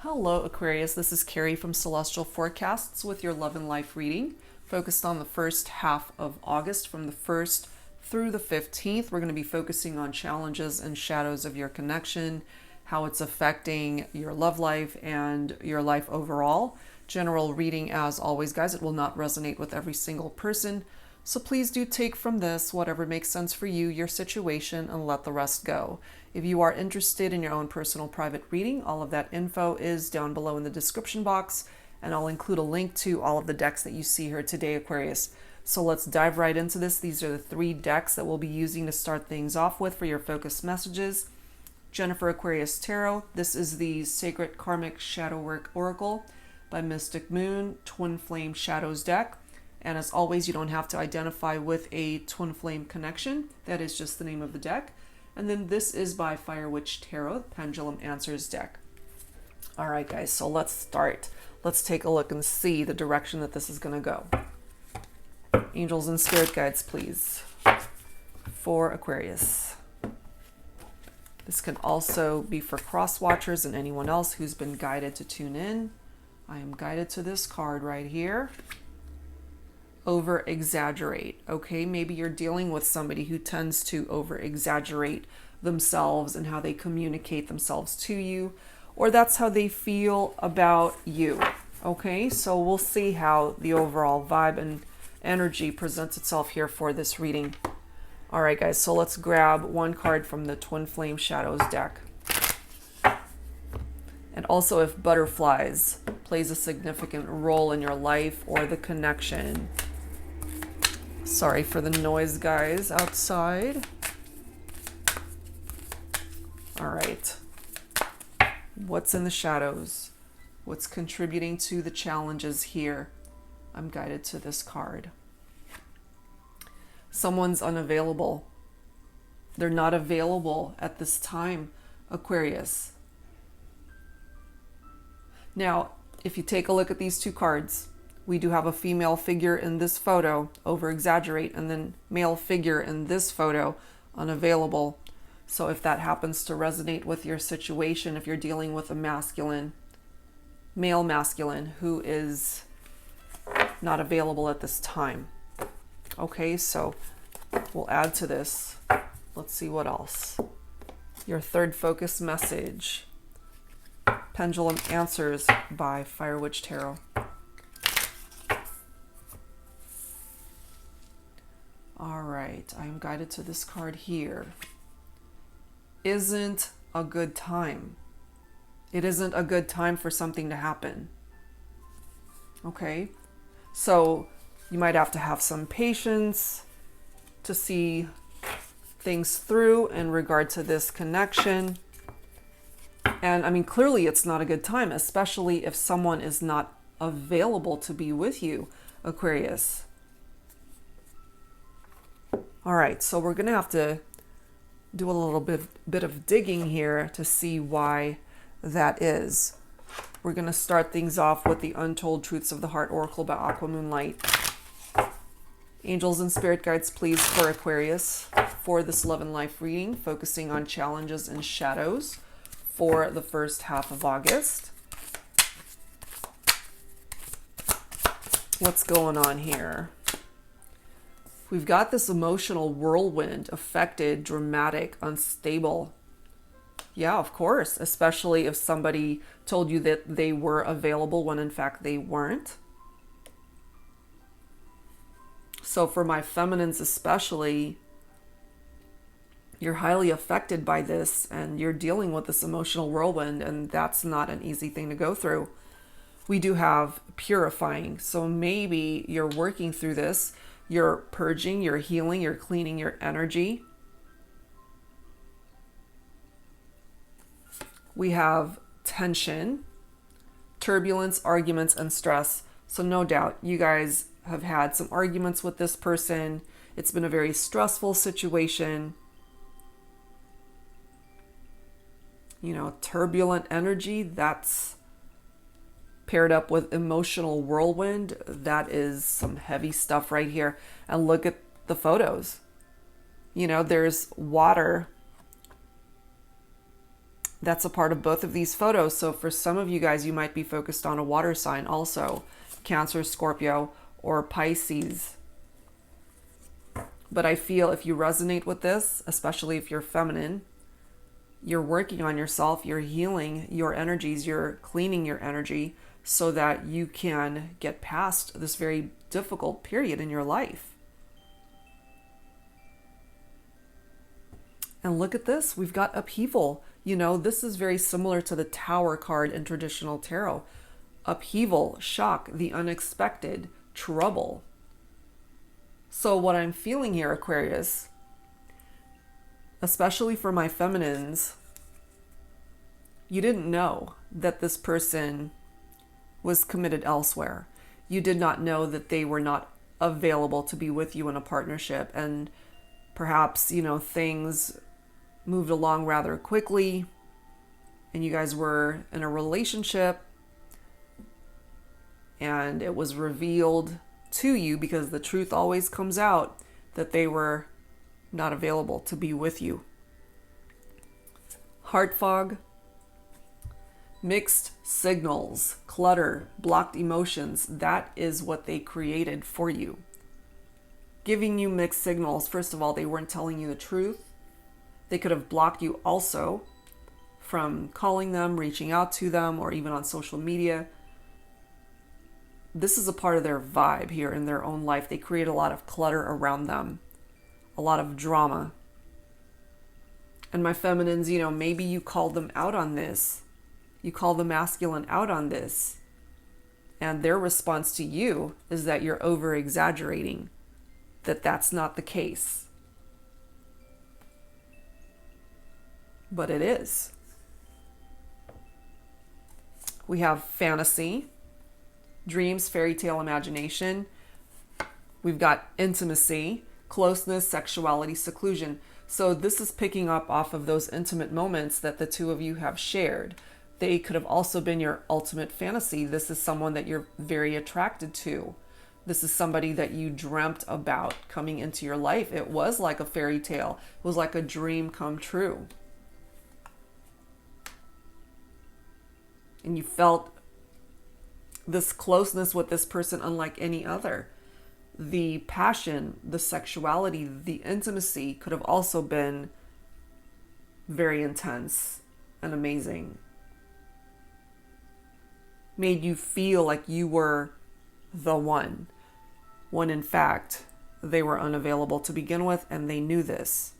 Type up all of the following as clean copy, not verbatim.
Hello Aquarius, this is Carrie from Celestial Forecasts with your love and life reading, focused on the first half of August from the 1st through the 15th. We're going to be focusing on challenges and shadows of your connection, how it's affecting your love life and your life overall. General reading as always, guys. It will not resonate with every single person, so please do take from this whatever makes sense for you, your situation, and let the rest go. If you are interested in your own personal private reading, all of that info is down below in the description box, and I'll include a link to all of the decks that you see here today, Aquarius. So let's dive right into this. These are the 3 decks that we'll be using to start things off with for your focus messages. Jennifer Aquarius Tarot. This is the Sacred Karmic Shadow Work Oracle by Mystic Moon Twin Flame Shadows deck. And as always, you don't have to identify with a twin flame connection. That is just the name of the deck. And then this is by Fire Witch Tarot, Pendulum Answers deck. All right, guys, so let's start. Let's take a look and see the direction that this is going to go. Angels and spirit guides, please, for Aquarius. This can also be for cross watchers and anyone else who's been guided to tune in. I am guided to this card right here. Over exaggerate. Okay, maybe you're dealing with somebody who tends to over exaggerate themselves and how they communicate themselves to you, or that's how they feel about you. Okay, so we'll see how the overall vibe and energy presents itself here for this reading. All right, guys, so let's grab one card from the Twin Flame Shadows deck. And also, if butterflies plays a significant role in your life or the connection. Sorry for the noise, guys, outside. All right. What's in the shadows? What's contributing to the challenges here? I'm guided to this card. Someone's unavailable. They're not available at this time, Aquarius. Now, if you take a look at these 2 cards, we do have a female figure in this photo, over exaggerate, and then male figure in this photo, unavailable. So if that happens to resonate with your situation, if you're dealing with a masculine, male masculine, who is not available at this time. Okay, so we'll add to this. Let's see what else. Your third focus message. Pendulum Answers by Fire Witch Tarot. All right, I am guided to this card here. Isn't a good time. It isn't a good time for something to happen. Okay, so you might have to have some patience to see things through in regard to this connection. And I mean, clearly it's not a good time, especially if someone is not available to be with you, Aquarius. All right, so we're going to have to do a little bit of digging here to see why that is. We're going to start things off with the Untold Truths of the Heart Oracle by Aqua Moonlight. Angels and spirit guides, please, for Aquarius, for this love and life reading, focusing on challenges and shadows for the first half of August. What's going on here? We've got this emotional whirlwind, affected, dramatic, unstable. Yeah, of course, especially if somebody told you that they were available when in fact they weren't. So for my feminines especially, you're highly affected by this and you're dealing with this emotional whirlwind, and that's not an easy thing to go through. We do have purifying, so maybe you're working through this. You're purging, you're healing, you're cleaning your energy. We have tension, turbulence, arguments, and stress. So no doubt you guys have had some arguments with this person. It's been a very stressful situation. You know, turbulent energy, that's paired up with emotional whirlwind. That is some heavy stuff right here. And look at the photos. You know, there's water That's a part of both of these photos. So for some of you guys, you might be focused on a water sign also, Cancer, Scorpio, or Pisces. But I feel if you resonate with this, especially if you're feminine, you're working on yourself, you're healing your energies, you're cleaning your energy so that you can get past this very difficult period in your life. And look at this, we've got upheaval. You know, this is very similar to the Tower card in traditional tarot. Upheaval, shock, the unexpected, trouble. So what I'm feeling here, Aquarius, especially for my feminines, you didn't know that this person was committed elsewhere. You did not know that they were not available to be with you in a partnership. And perhaps, you know, things moved along rather quickly and you guys were in a relationship and it was revealed to you, because the truth always comes out, that they were not available to be with you. Heart fog, mixed signals, clutter, blocked emotions. That is what they created for you. Giving you mixed signals. First of all, they weren't telling you the truth. They could have blocked you also from calling them, reaching out to them, or even on social media. This is a part of their vibe here in their own life. They create a lot of clutter around them, a lot of drama. And my feminines, you know, maybe you called them out on this. You call the masculine out on this. And their response to you is that you're over exaggerating, that that's not the case. But it is. We have fantasy, dreams, fairy tale, imagination. We've got intimacy, closeness, sexuality, seclusion. So this is picking up off of those intimate moments that the two of you have shared. They could have also been your ultimate fantasy. This is someone that you're very attracted to. This is somebody that you dreamt about coming into your life. It was like a fairy tale. It was like a dream come true. And you felt this closeness with this person unlike any other. The passion, the sexuality, the intimacy could have also been very intense and amazing. Made you feel like you were the one, when in fact they were unavailable to begin with, and they knew this.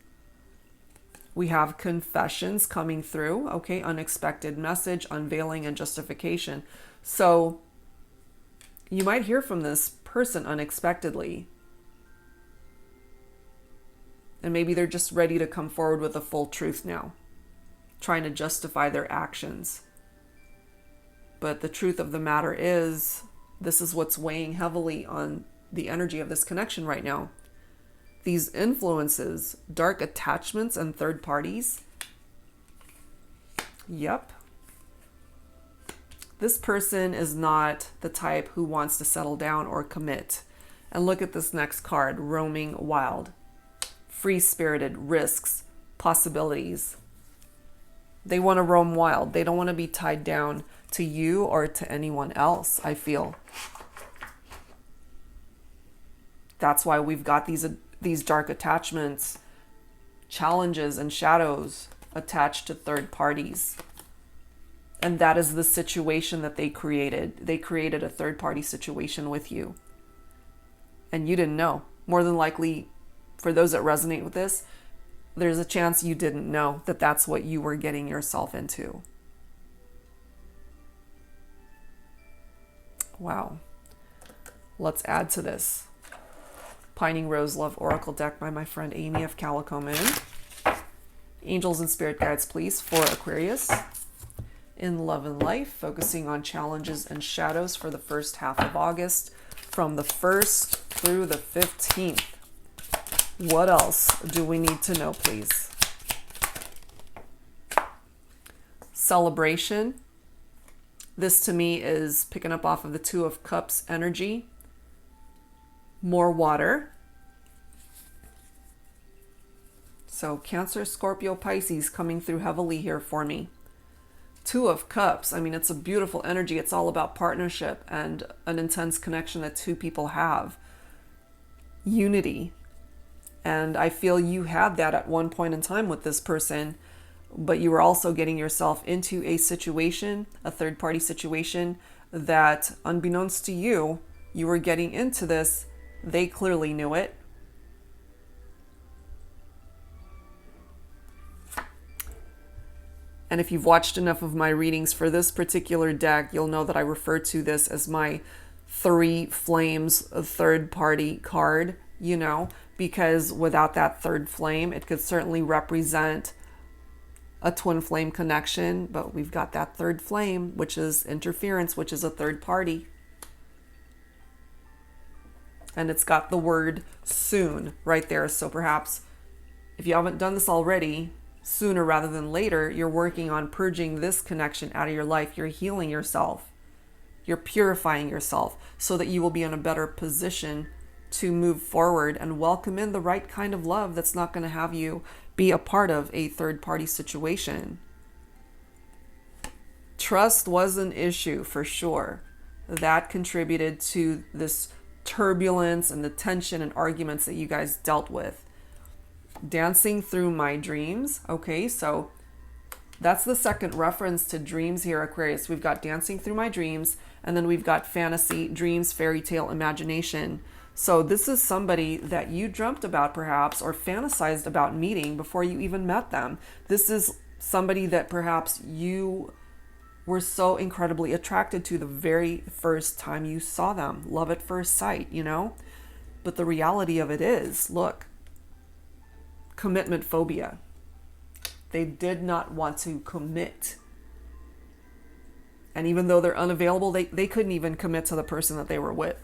We have confessions coming through, okay, unexpected message, unveiling, and justification. So you might hear from this person unexpectedly. And maybe they're just ready to come forward with the full truth now, trying to justify their actions. But the truth of the matter is, this is what's weighing heavily on the energy of this connection right now. These influences, dark attachments, and third parties. Yep. This person is not the type who wants to settle down or commit. And look at this next card, roaming wild. Free-spirited, risks, possibilities. They want to roam wild. They don't want to be tied down to you or to anyone else, I feel. That's why we've got these dark attachments, challenges, and shadows attached to third parties. And that is the situation that they created. They created a third-party situation with you. And you didn't know. More than likely, for those that resonate with this, there's a chance you didn't know that that's what you were getting yourself into. Wow. Let's add to this. Pining Rose Love Oracle deck by my friend Amy of Calico Moon. Angels and spirit guides, please, for Aquarius. In love and life, focusing on challenges and shadows for the first half of August, from the 1st through the 15th. What else do we need to know, please? Celebration. This to me is picking up off of the Two of Cups energy. More water. So Cancer, Scorpio, Pisces coming through heavily here for me. Two of Cups. I mean, it's a beautiful energy. It's all about partnership and an intense connection that two people have. Unity. And I feel you had that at one point in time with this person, but you were also getting yourself into a situation, a third-party situation, that unbeknownst to you, you were getting into this. They clearly knew it. And if you've watched enough of my readings for this particular deck, you'll know that I refer to this as my 3 flames, a third party card, you know, because without that third flame, it could certainly represent a twin flame connection, but we've got that third flame, which is interference, which is a third party. And it's got the word soon right there. So perhaps if you haven't done this already, sooner rather than later, you're working on purging this connection out of your life. You're healing yourself. You're purifying yourself so that you will be in a better position to move forward and welcome in the right kind of love that's not going to have you be a part of a third-party situation. Trust was an issue for sure. That contributed to this turbulence and the tension and arguments that you guys dealt with. Dancing through my dreams. Okay, so that's the second reference to dreams here, Aquarius. We've got dancing through my dreams, and then we've got fantasy, dreams, fairy tale, imagination. So this is somebody that you dreamt about perhaps, or fantasized about meeting before you even met them. This is somebody that perhaps you were so incredibly attracted to the very first time you saw them. Love at first sight, you know? But the reality of it is, look, commitment phobia. They did not want to commit. And even though they're unavailable, they couldn't even commit to the person that they were with.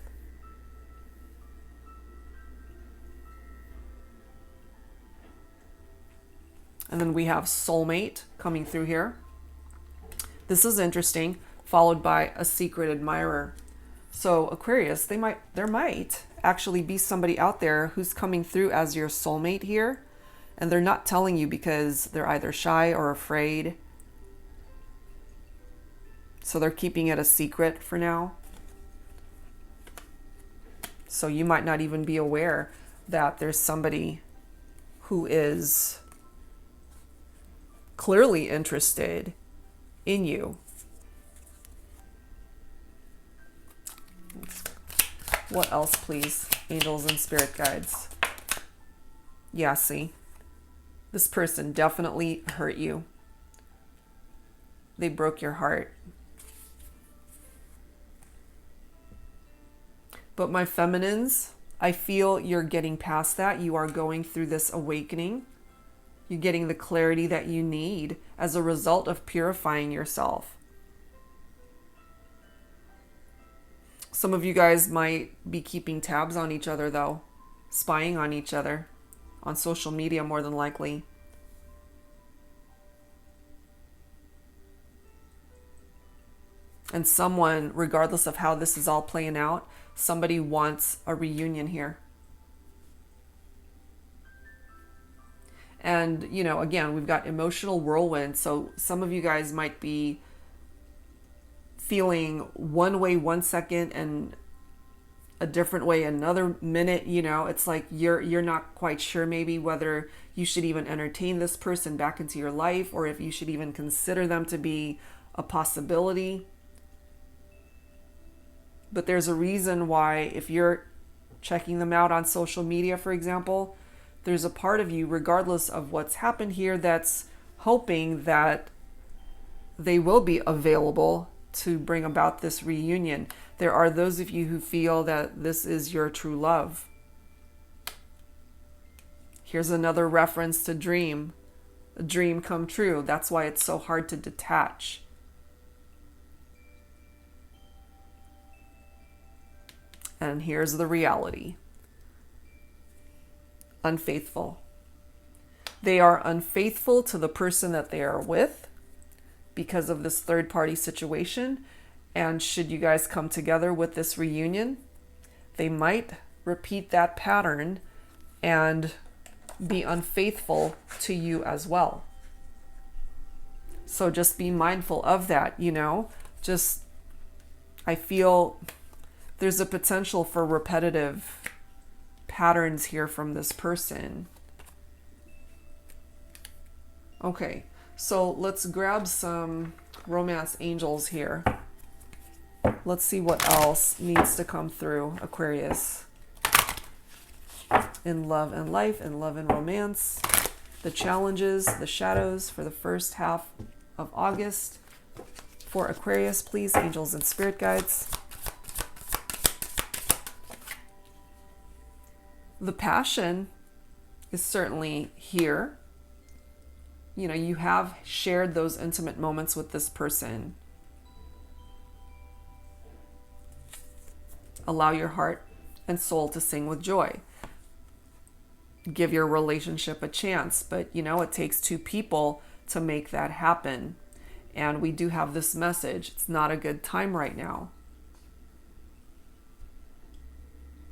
And then we have soulmate coming through here. This is interesting, followed by a secret admirer. So Aquarius, there might actually be somebody out there who's coming through as your soulmate here. And they're not telling you because they're either shy or afraid. So they're keeping it a secret for now. So you might not even be aware that there's somebody who is clearly interested in you. What else, please? Angels and spirit guides. Yeah, see? This person definitely hurt you. They broke your heart. But my feminines, I feel you're getting past that. You are going through this awakening. You're getting the clarity that you need as a result of purifying yourself. Some of you guys might be keeping tabs on each other though, spying on each other. On social media, more than likely. And someone, regardless of how this is all playing out, somebody wants a reunion here. And, you know, again, we've got emotional whirlwind. So some of you guys might be feeling one way 1 second and a different way another minute. You know, it's like you're not quite sure maybe whether you should even entertain this person back into your life, or if you should even consider them to be a possibility. But there's a reason why, if you're checking them out on social media, for example, there's a part of you, regardless of what's happened here, that's hoping that they will be available to bring about this reunion. There are those of you who feel that this is your true love. Here's another reference to dream. A dream come true. That's why it's so hard to detach. And here's the reality. Unfaithful. They are unfaithful to the person that they are with because of this third-party situation. And should you guys come together with this reunion, they might repeat that pattern and be unfaithful to you as well. So just be mindful of that, you know? Just, I feel there's a potential for repetitive patterns here from this person. Okay, so let's grab some romance angels here. Let's see what else needs to come through, Aquarius. In love and life, in love and romance. The challenges, the shadows for the first half of August. For Aquarius, please, angels and spirit guides. The passion is certainly here. You know, you have shared those intimate moments with this person. Allow your heart and soul to sing with joy. Give your relationship a chance, but you know, it takes two people to make that happen. And we do have this message. It's not a good time right now.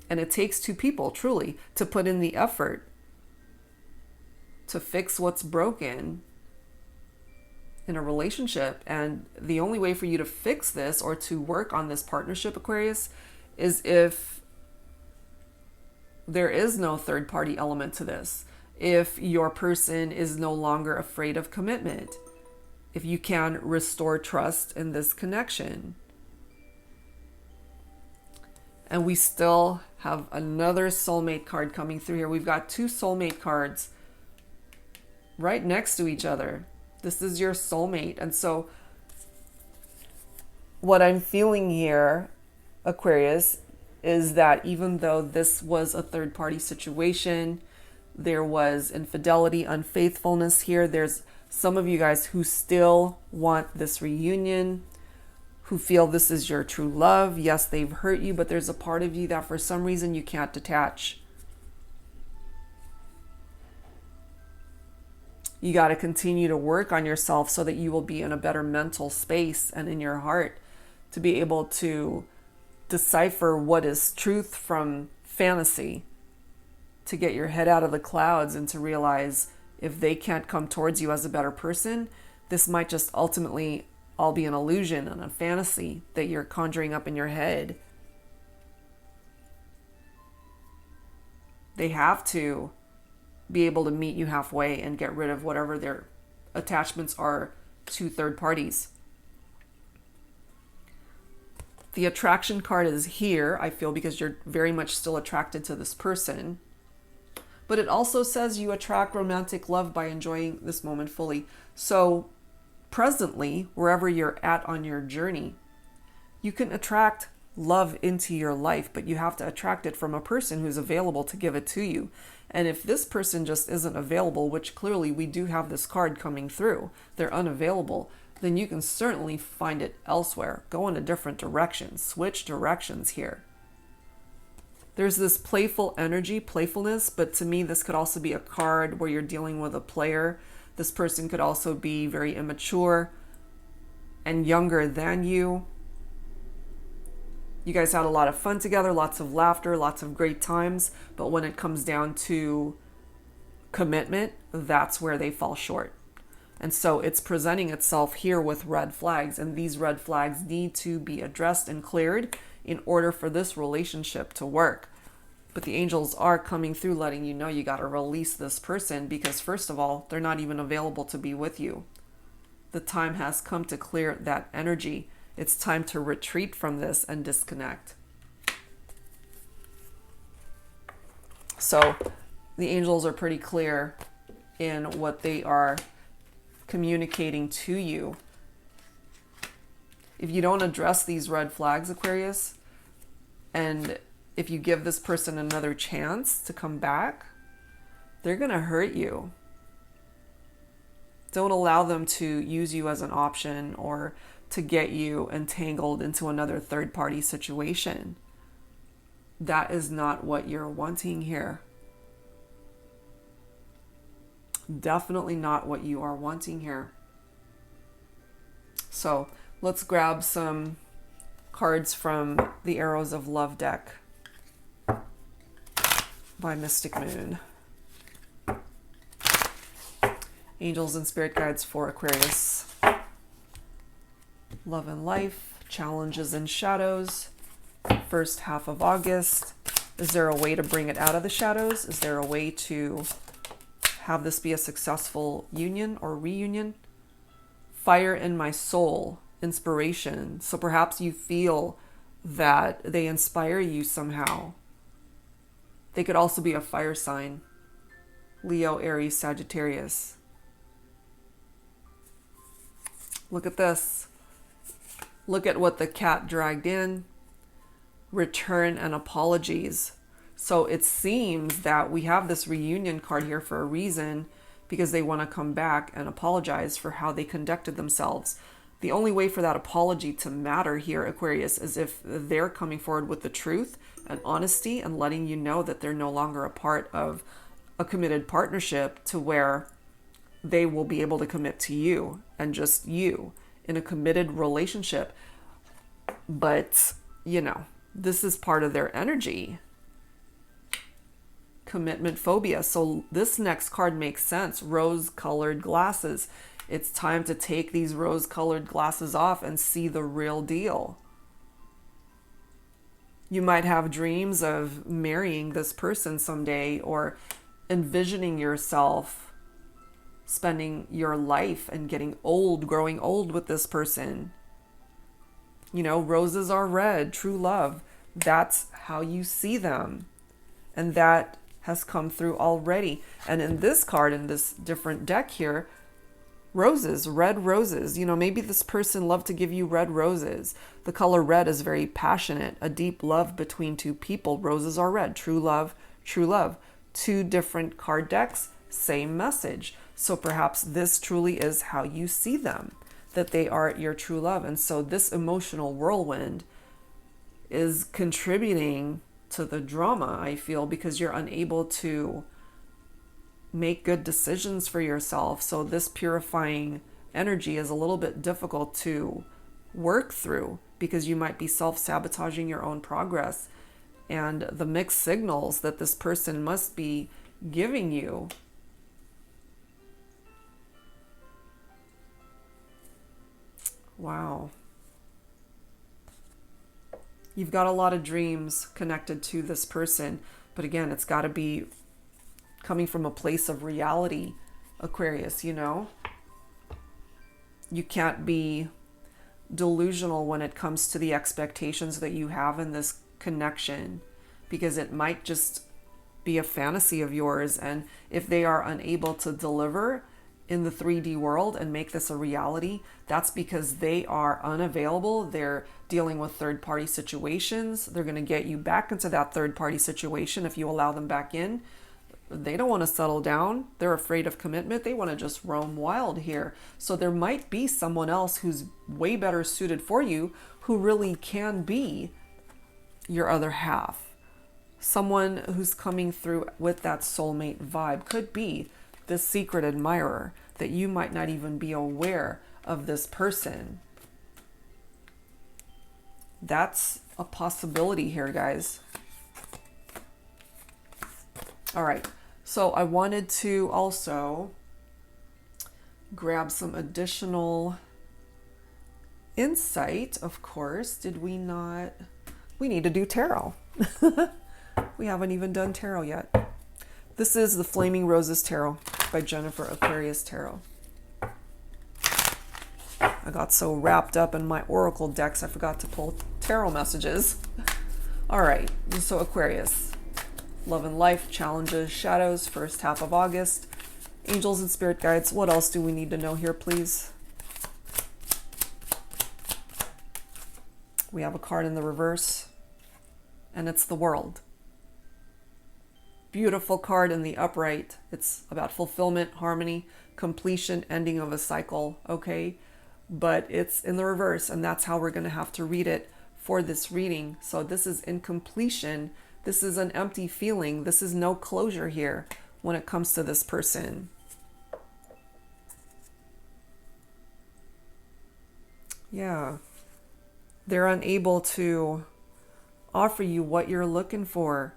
And it takes two people, truly, to put in the effort to fix what's broken in a relationship. And the only way for you to fix this or to work on this partnership, Aquarius, is if there is no third party element to this. If your person is no longer afraid of commitment. If you can restore trust in this connection. And we still have another soulmate card coming through here. We've got two soulmate cards right next to each other. This is your soulmate. And so what I'm feeling here, Aquarius, is that even though this was a third-party situation, there was infidelity, unfaithfulness here. There's some of you guys who still want this reunion, who feel this is your true love. Yes, they've hurt you, but there's a part of you that for some reason you can't detach. You got to continue to work on yourself so that you will be in a better mental space and in your heart to be able to decipher what is truth from fantasy, to get your head out of the clouds and to realize if they can't come towards you as a better person, this might just ultimately all be an illusion and a fantasy that you're conjuring up in your head. They have to be able to meet you halfway and get rid of whatever their attachments are to third parties. The attraction card is here, I feel, because you're very much still attracted to this person. But it also says you attract romantic love by enjoying this moment fully. So presently, wherever you're at on your journey, you can attract love into your life, but you have to attract it from a person who's available to give it to you. And if this person just isn't available, which clearly we do have this card coming through, they're unavailable, then you can certainly find it elsewhere. Go in a different direction. Switch directions here. There's this playful energy, playfulness, but to me, this could also be a card where you're dealing with a player. This person could also be very immature and younger than you. You guys had a lot of fun together, lots of laughter, lots of great times, but when it comes down to commitment, that's where they fall short. And so it's presenting itself here with red flags, and these red flags need to be addressed and cleared in order for this relationship to work. But the angels are coming through letting you know you got to release this person because, first of all, they're not even available to be with you. The time has come to clear that energy. It's time to retreat from this and disconnect. So the angels are pretty clear in what they are communicating to you. If you don't address these red flags, Aquarius, and if you give this person another chance to come back, they're going to hurt you. Don't allow them to use you as an option or to get you entangled into another third-party situation. That is not what you're wanting here. Definitely not what you are wanting here. So let's grab some cards from the Arrows of Love deck by Mystic Moon. Angels and spirit guides for Aquarius. Love and life, challenges and shadows, first half of August. Is there a way to bring it out of the shadows? Is there a way to have this be a successful union or reunion? Fire in my soul, inspiration. So perhaps you feel that they inspire you somehow. They could also be a fire sign. Leo, Aries, Sagittarius. Look at this. Look at what the cat dragged in. Return and apologies. So it seems that we have this reunion card here for a reason, because they want to come back and apologize for how they conducted themselves. The only way for that apology to matter here, Aquarius, is if they're coming forward with the truth and honesty and letting you know that they're no longer a part of a committed partnership, to where they will be able to commit to you and just you in a committed relationship. But, you know, this is part of their energy. Commitment phobia. So this next card makes sense. Rose-colored glasses. It's time to take these rose-colored glasses off and see the real deal. You might have dreams of marrying this person someday, or envisioning yourself spending your life and getting old, growing old with this person. You know, roses are red, true love. That's how you see them. And that has come through already. And in this card, in this different deck here, roses, red roses. You know, maybe this person loved to give you red roses. The color red is very passionate, a deep love between two people. Roses are red, true love, true love. Two different card decks, same message. So perhaps this truly is how you see them, that they are your true love. And so this emotional whirlwind is contributing to the drama, I feel, because you're unable to make good decisions for yourself. So this purifying energy is a little bit difficult to work through, because you might be self-sabotaging your own progress. And the mixed signals that this person must be giving you. Wow. You've got a lot of dreams connected to this person. But again, it's got to be coming from a place of reality, Aquarius, you know? You can't be delusional when it comes to the expectations that you have in this connection, because it might just be a fantasy of yours. And if they are unable to deliver in the 3D world and make this a reality, that's because they are unavailable. They're dealing with third-party situations. They're going to get you back into that third-party situation if you allow them back in. They don't want to settle down. They're afraid of commitment. They want to just roam wild here. So there might be someone else who's way better suited for you, who really can be your other half. Someone who's coming through with that soulmate vibe could be this secret admirer that you might not even be aware of this person. That's a possibility here, guys. All right. So I wanted to also grab some additional insight, of course. Did we not? We need to do tarot. We haven't even done tarot yet. This is the Flaming Roses Tarot by Jennifer Aquarius Tarot. I got so wrapped up in my oracle decks, I forgot to pull tarot messages. All right, so Aquarius. Love and life, challenges, shadows, first half of August. Angels and spirit guides, what else do we need to know here, please? We have a card in the reverse, and it's the World. Beautiful card in the upright. It's about fulfillment, harmony, completion, ending of a cycle, okay? But it's in the reverse, and that's how we're going to have to read it for this reading. So this is incompletion. This is an empty feeling. This is no closure here when it comes to this person. Yeah. They're unable to offer you what you're looking for.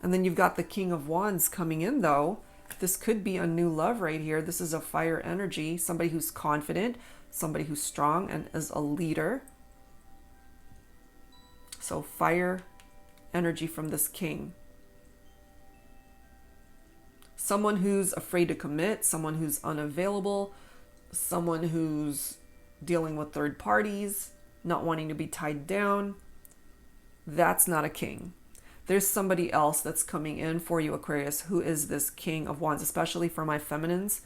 And then you've got the King of Wands coming in, though. This could be a new love right here. This is a fire energy, somebody who's confident, somebody who's strong and is a leader. So fire energy from this king. Someone who's afraid to commit, someone who's unavailable, someone who's dealing with third parties, not wanting to be tied down. That's not a king. There's somebody else that's coming in for you, Aquarius, who is this King of Wands, especially for my feminines.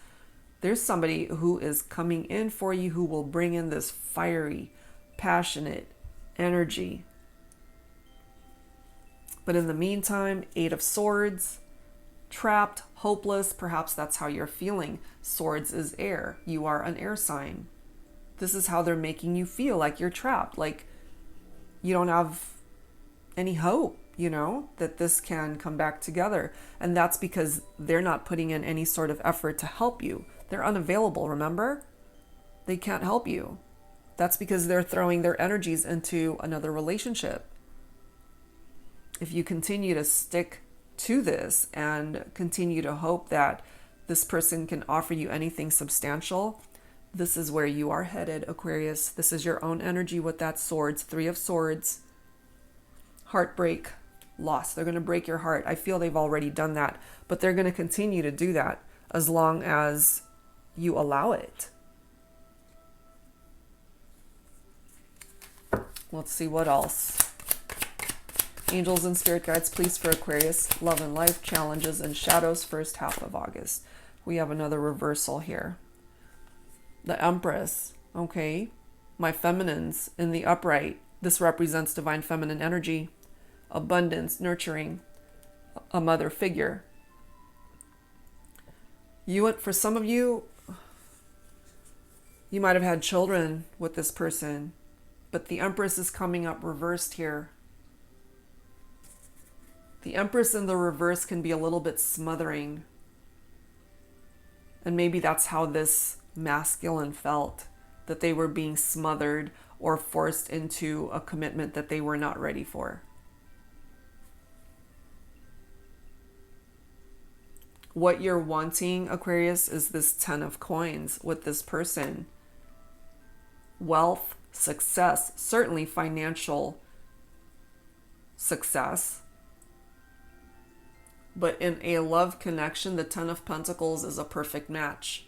There's somebody who is coming in for you who will bring in this fiery, passionate energy. But in the meantime, Eight of Swords, trapped, hopeless. Perhaps that's how you're feeling. Swords is air. You are an air sign. This is how they're making you feel, like you're trapped, like you don't have any hope, that this can come back together. And that's because they're not putting in any sort of effort to help you. They're unavailable, remember? They can't help you. That's because they're throwing their energies into another relationship. If you continue to stick to this and continue to hope that this person can offer you anything substantial, this is where you are headed, Aquarius. This is your own energy with that swords, Three of Swords. Heartbreak, loss. They're going to break your heart. I feel they've already done that, but they're going to continue to do that as long as you allow it. Let's see what else. Angels and spirit guides, please, for Aquarius, love and life, challenges and shadows, first half of August. We have another reversal here. The Empress, okay. My feminines in the upright. This represents divine feminine energy, abundance, nurturing, a mother figure. For some of you, you might have had children with this person, but the Empress is coming up reversed here. The Empress in the reverse can be a little bit smothering. And maybe that's how this masculine felt, that they were being smothered or forced into a commitment that they were not ready for. What you're wanting, Aquarius, is this 10 of coins with this person. Wealth, success, certainly financial success. But in a love connection, the 10 of Pentacles is a perfect match.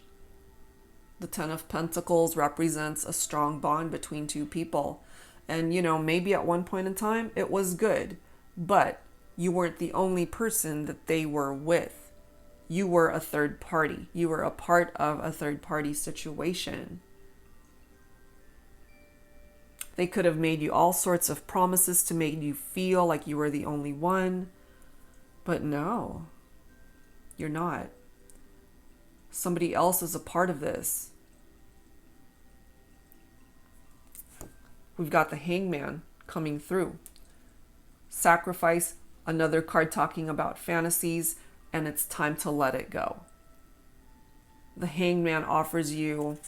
The 10 of Pentacles represents a strong bond between two people. And, maybe at one point in time, it was good. But you weren't the only person that they were with. You were a third party. You were a part of a third party situation. They could have made you all sorts of promises to make you feel like you were the only one. But no, you're not. Somebody else is a part of this. We've got the Hangman coming through. Sacrifice, another card talking about fantasies, and it's time to let it go. The Hangman offers you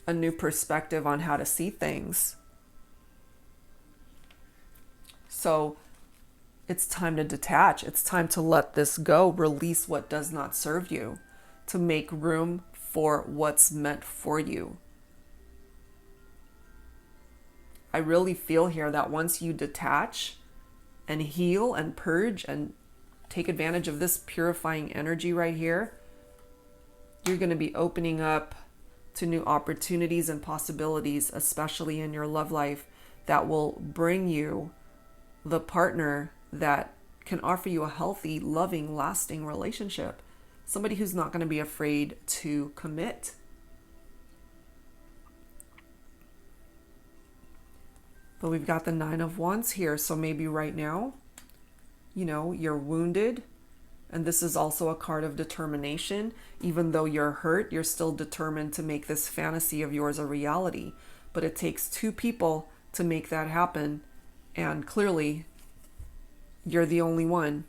a new perspective on how to see things. So it's time to detach. It's time to let this go. Release what does not serve you to make room for what's meant for you. I really feel here that once you detach and heal and purge and take advantage of this purifying energy right here, you're going to be opening up to new opportunities and possibilities, especially in your love life, that will bring you the partner that can offer you a healthy, loving, lasting relationship. Somebody who's not going to be afraid to commit. But we've got the 9 of Wands here. So maybe right now, you're wounded. And this is also a card of determination. Even though you're hurt, you're still determined to make this fantasy of yours a reality. But it takes two people to make that happen. And clearly, you're the only one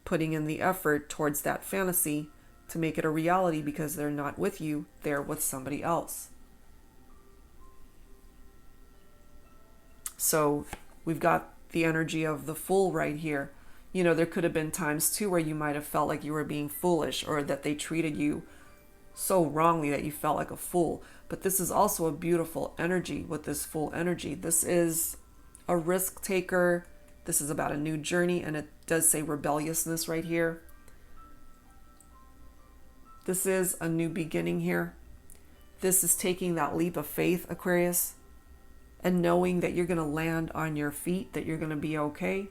putting in the effort towards that fantasy to make it a reality, because they're not with you, they're with somebody else. So we've got the energy of the Fool right here. There could have been times too where you might have felt like you were being foolish, or that they treated you so wrongly that you felt like a fool. But this is also a beautiful energy with this full energy. This is a risk taker. This is about a new journey, and it does say rebelliousness right here. This is a new beginning here. This is taking that leap of faith, Aquarius, and knowing that you're going to land on your feet, that you're going to be okay.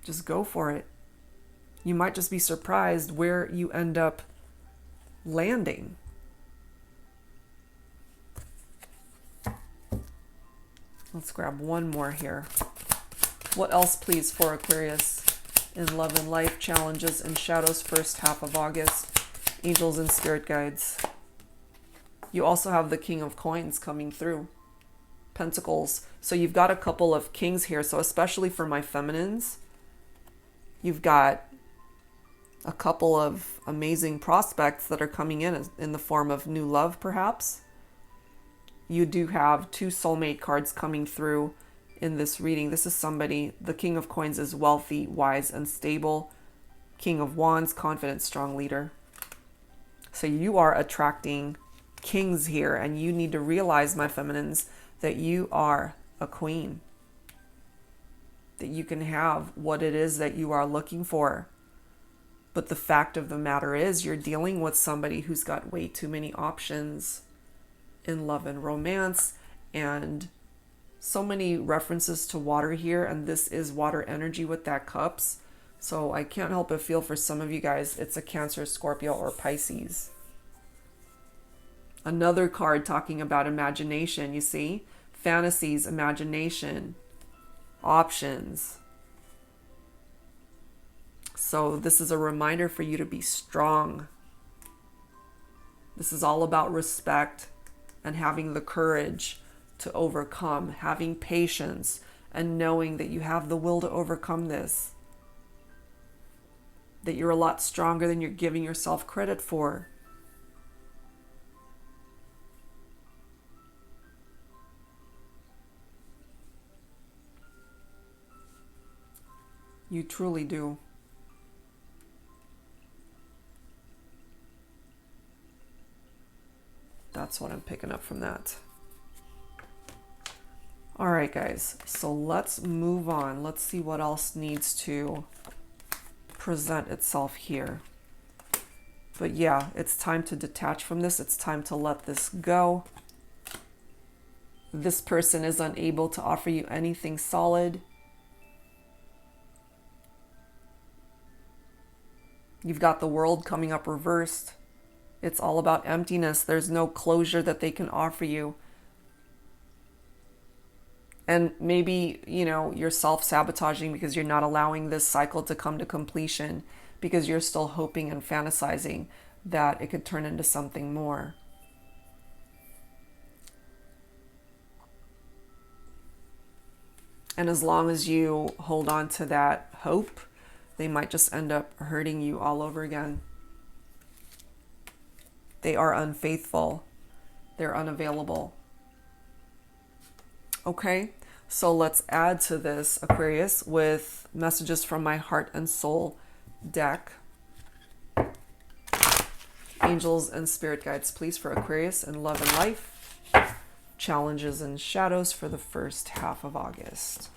Just go for it. You might just be surprised where you end up landing. Let's grab one more here. What else, please, for Aquarius in love and life, challenges and shadows, first half of August, angels and spirit guides? You also have the King of Coins coming through, Pentacles. So you've got a couple of kings here. So especially for my feminines, you've got a couple of amazing prospects that are coming in the form of new love, perhaps. You do have 2 soulmate cards coming through in this reading. This is somebody, the King of Coins is wealthy, wise, and stable. King of Wands, confident, strong leader. So you are attracting kings here, and you need to realize, my feminines, that you are a queen. That you can have what it is that you are looking for. But the fact of the matter is, you're dealing with somebody who's got way too many options in love and romance, and so many references to water here, and this is water energy with that cups. So I can't help but feel for some of you guys, it's a Cancer, Scorpio, or Pisces. Another card talking about imagination, you see? Fantasies, imagination, options. So this is a reminder for you to be strong. This is all about respect and having the courage to overcome, having patience, and knowing that you have the will to overcome this. That you're a lot stronger than you're giving yourself credit for. You truly do. That's what I'm picking up from that. All right, guys. So let's move on. Let's see what else needs to present itself here. But yeah, it's time to detach from this. It's time to let this go. This person is unable to offer you anything solid. You've got the World coming up reversed. It's all about emptiness. There's no closure that they can offer you. And maybe, you know, you're self-sabotaging because you're not allowing this cycle to come to completion, because you're still hoping and fantasizing that it could turn into something more. And as long as you hold on to that hope, they might just end up hurting you all over again. They are unfaithful. They're unavailable. Okay, so let's add to this, Aquarius, with messages from my Heart and Soul deck. Angels and spirit guides, please, for Aquarius in love and life. Challenges and shadows for the first half of August.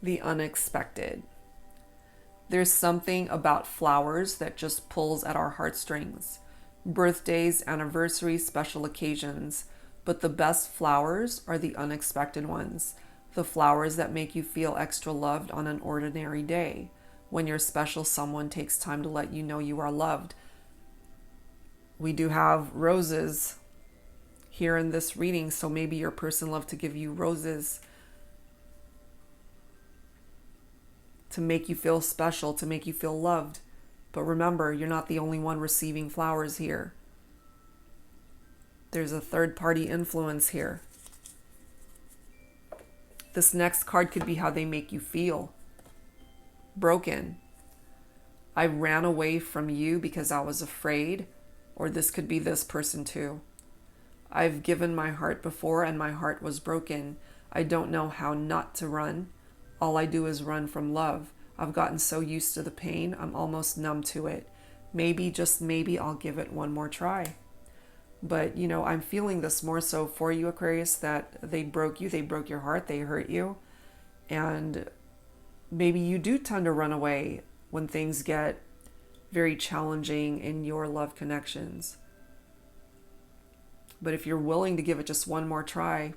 The unexpected. There's something about flowers that just pulls at our heartstrings. Birthdays, anniversaries, special occasions. But the best flowers are the unexpected ones. The flowers that make you feel extra loved on an ordinary day. When your special someone takes time to let you know you are loved. We do have roses here in this reading, so maybe your person loved to give you roses to make you feel special, to make you feel loved. But remember, you're not the only one receiving flowers here. There's a third-party influence here. This next card could be how they make you feel. Broken. I ran away from you because I was afraid. or this could be this person too. I've given my heart before and my heart was broken. I don't know how not to run. All I do is run from love. I've gotten so used to the pain, I'm almost numb to it. Maybe, just maybe, I'll give it one more try. But, you know, I'm feeling this more so for you, Aquarius, that they broke you, they broke your heart, they hurt you. And maybe you do tend to run away when things get very challenging in your love connections. But if you're willing to give it just one more try,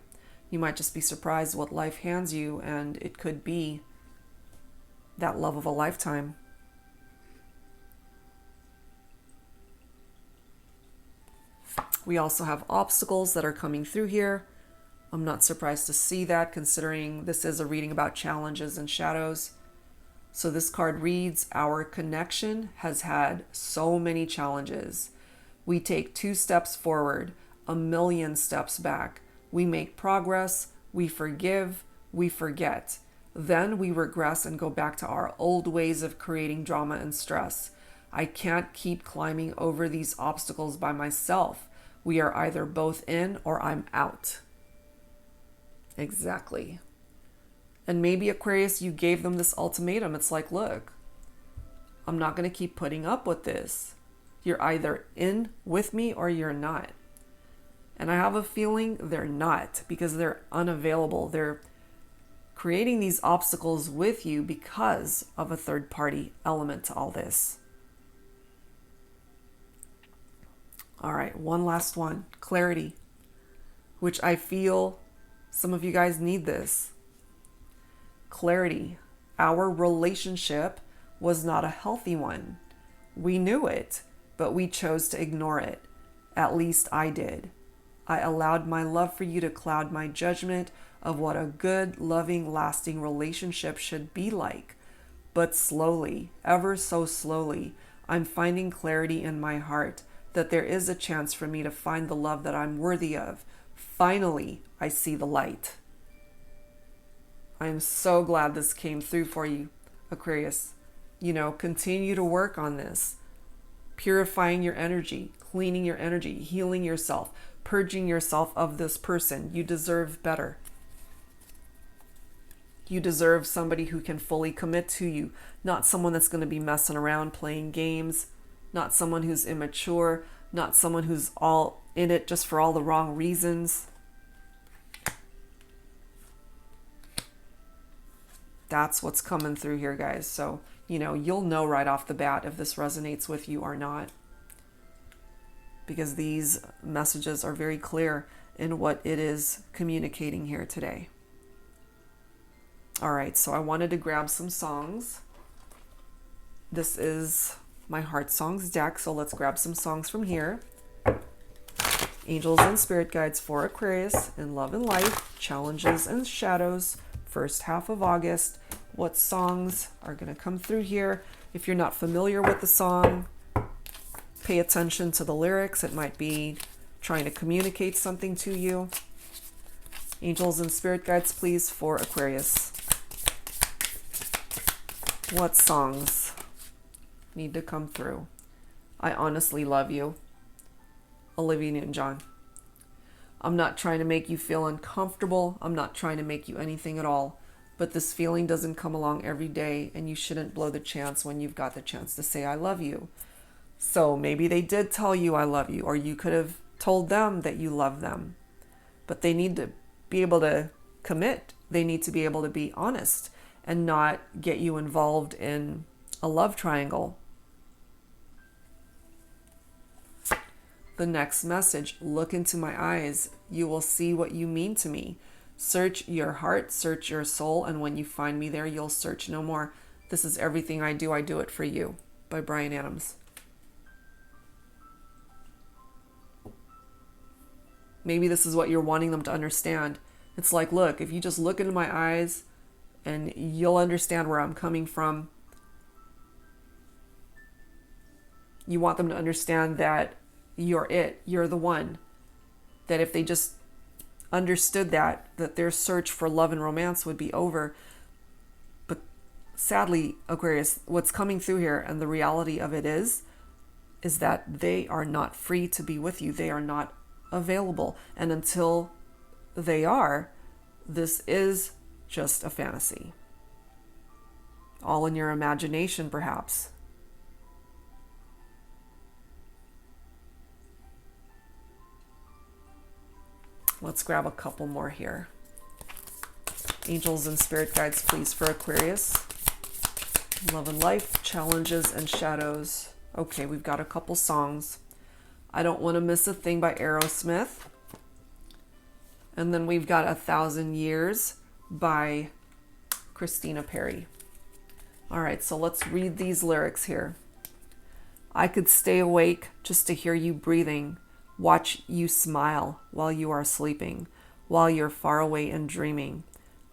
you might just be surprised what life hands you, and it could be that love of a lifetime. We also have obstacles that are coming through here. I'm not surprised to see that, considering this is a reading about challenges and shadows. So this card reads, our connection has had so many challenges. We take 2 steps forward, 1,000,000 steps back. We make progress, we forgive, we forget. Then we regress and go back to our old ways of creating drama and stress. I can't keep climbing over these obstacles by myself. We are either both in or I'm out. Exactly. And maybe, Aquarius, you gave them this ultimatum. It's like, look, I'm not going to keep putting up with this. You're either in with me or you're not. And I have a feeling they're not, because they're unavailable. They're creating these obstacles with you because of a third party element to all this. All right, one last one. Clarity, which I feel some of you guys need this. Clarity. Our relationship was not a healthy one. We knew it, but we chose to ignore it. At least I did. I allowed my love for you to cloud my judgment of what a good, loving, lasting relationship should be like. But slowly, ever so slowly, I'm finding clarity in my heart that there is a chance for me to find the love that I'm worthy of. Finally, I see the light. I am so glad this came through for you, Aquarius. You know, continue to work on this. Purifying your energy, cleaning your energy, healing yourself, purging yourself of this person. You deserve better. You deserve somebody who can fully commit to you, not someone that's going to be messing around playing games, not someone who's immature, not someone who's all in it just for all the wrong reasons. That's what's coming through here, guys. So, you know, you'll know right off the bat if this resonates with you or not, because these messages are very clear in what it is communicating here today. All right, so I wanted to grab some songs. This is my Heart Songs deck, so let's grab some songs from here. Angels and Spirit Guides for Aquarius in Love and Life, Challenges and Shadows, first half of August. What songs are going to come through here? If you're not familiar with the song, pay attention to the lyrics. It might be trying to communicate something to you. Angels and Spirit Guides, please, for Aquarius. What songs need to come through? I honestly love you. Olivia Newton-John. I'm not trying to make you feel uncomfortable. I'm not trying to make you anything at all. But this feeling doesn't come along every day, and you shouldn't blow the chance when you've got the chance to say I love you. So maybe they did tell you I love you, or you could have told them that you love them. But they need to be able to commit. They need to be able to be honest and not get you involved in a love triangle. The next message, look into my eyes. You will see what you mean to me. Search your heart, search your soul, and when you find me there, you'll search no more. This is everything I do it for you, by Bryan Adams. Maybe this is what you're wanting them to understand. It's like, look, if you just look into my eyes and you'll understand where I'm coming from. You want them to understand that you're it, you're the one. That if they just understood that their search for love and romance would be over. But sadly, Aquarius, what's coming through here and the reality of it is is that they are not free to be with you. They are not available. And until they are, this is just a fantasy. All in your imagination, perhaps. Let's grab a couple more here. Angels and spirit guides, please, for Aquarius. Love and life, challenges and shadows. Okay, we've got a couple songs. I Don't Want to Miss a Thing by Aerosmith. And then we've got 1,000 Years by Christina Perri. All right, so let's read these lyrics here. I could stay awake just to hear you breathing, watch you smile while you are sleeping, while you're far away and dreaming.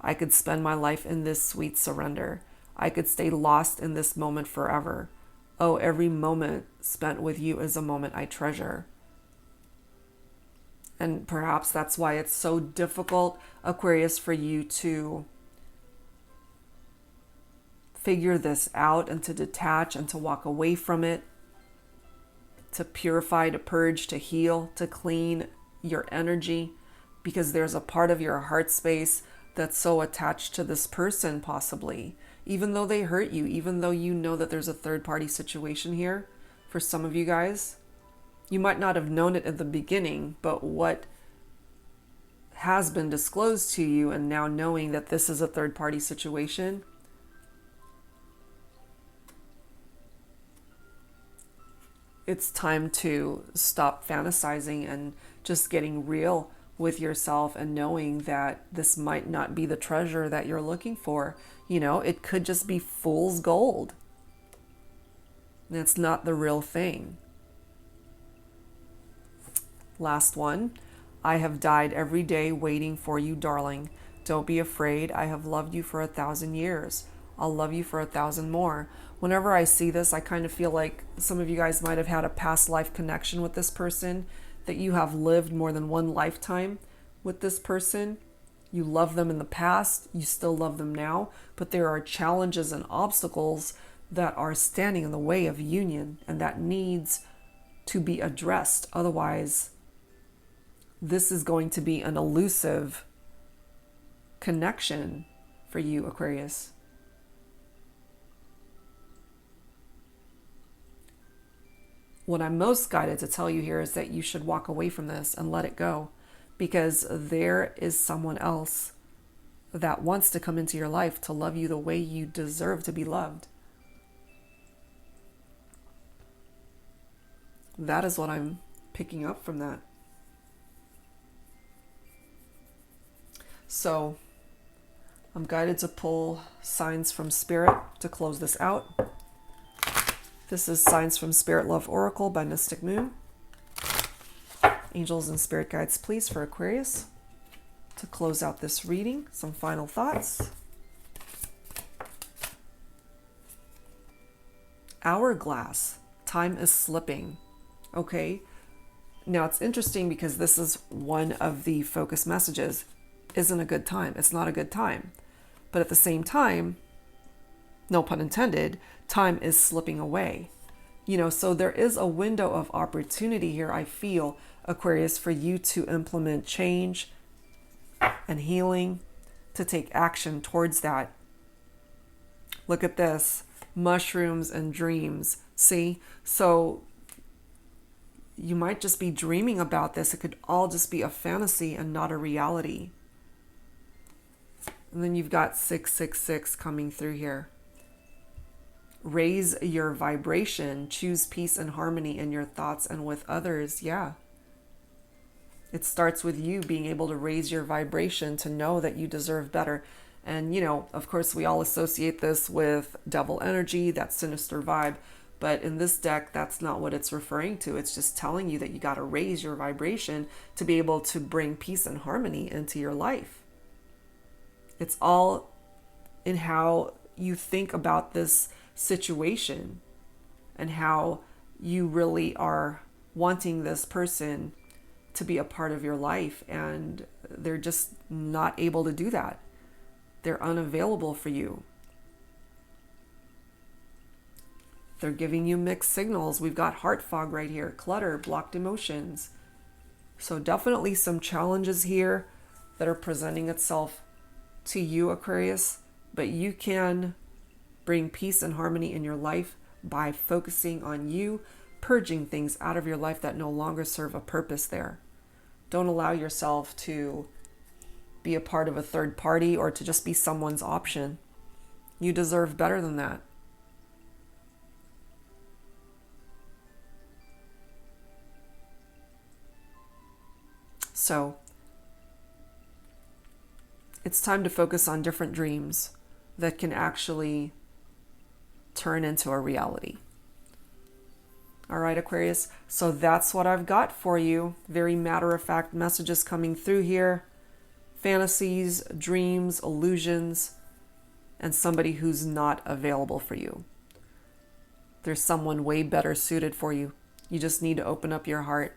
I could spend my life in this sweet surrender. I could stay lost in this moment forever. Oh, every moment spent with you is a moment I treasure. And perhaps that's why it's so difficult, Aquarius, for you to figure this out and to detach and to walk away from it, to purify, to purge, to heal, to clean your energy, because there's a part of your heart space that's so attached to this person, possibly, even though they hurt you, even though you know that there's a third party situation here. For some of you guys, you might not have known it at the beginning, but what has been disclosed to you, and now knowing that this is a third party situation, it's time to stop fantasizing and just getting real with yourself and knowing that this might not be the treasure that you're looking for. You know, it could just be fool's gold. And it's not the real thing. Last one. I have died every day waiting for you, darling. Don't be afraid. I have loved you for 1,000 years. I'll love you for 1,000 more. Whenever I see this, I kind of feel like some of you guys might have had a past life connection with this person, that you have lived more than one lifetime with this person. You love them in the past, you still love them now, but there are challenges and obstacles that are standing in the way of union, and that needs to be addressed. Otherwise, this is going to be an elusive connection for you, Aquarius. What I'm most guided to tell you here is that you should walk away from this and let it go, because there is someone else that wants to come into your life to love you the way you deserve to be loved. That is what I'm picking up from that. So I'm guided to pull signs from Spirit to close this out. This is Signs from Spirit Love Oracle by Mystic Moon. Angels and spirit guides, please, for Aquarius to close out this reading. Some final thoughts. Hourglass. Time is slipping. Okay. Now it's interesting because this is one of the focus messages. Isn't a good time. It's not a good time. But at the same time, no pun intended, time is slipping away. You know, so there is a window of opportunity here, I feel, Aquarius, for you to implement change and healing, to take action towards that. Look at this. Mushrooms and dreams. See? So you might just be dreaming about this. It could all just be a fantasy and not a reality. And then you've got 666 coming through here. Raise your vibration. Choose peace and harmony in your thoughts and with others. Yeah. It starts with you being able to raise your vibration to know that you deserve better. And, you know, of course, we all associate this with devil energy, that sinister vibe. But in this deck, that's not what it's referring to. It's just telling you that you got to raise your vibration to be able to bring peace and harmony into your life. It's all in how you think about this situation and how you really are wanting this person to be a part of your life, and they're just not able to do that. They're unavailable for you. They're giving you mixed signals. We've got heart fog right here, clutter, blocked emotions. So definitely some challenges here that are presenting itself to you, Aquarius, but you can bring peace and harmony in your life by focusing on you, purging things out of your life that no longer serve a purpose there. Don't allow yourself to be a part of a third party or to just be someone's option. You deserve better than that. So it's time to focus on different dreams that can actually turn into a reality. All right, Aquarius. So that's what I've got for you. Very matter-of-fact messages coming through here. Fantasies, dreams, illusions, and somebody who's not available for you. There's someone way better suited for you. You just need to open up your heart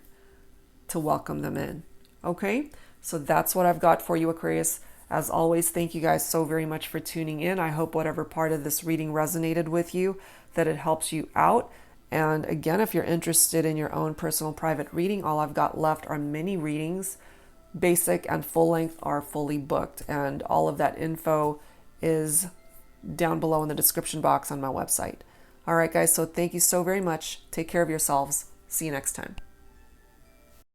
to welcome them in. Okay? So that's what I've got for you, Aquarius. As always, thank you guys so very much for tuning in. I hope whatever part of this reading resonated with you, that it helps you out. And again, if you're interested in your own personal private reading, all I've got left are mini readings. Basic and full length are fully booked. And all of that info is down below in the description box on my website. All right, guys. So thank you so very much. Take care of yourselves. See you next time.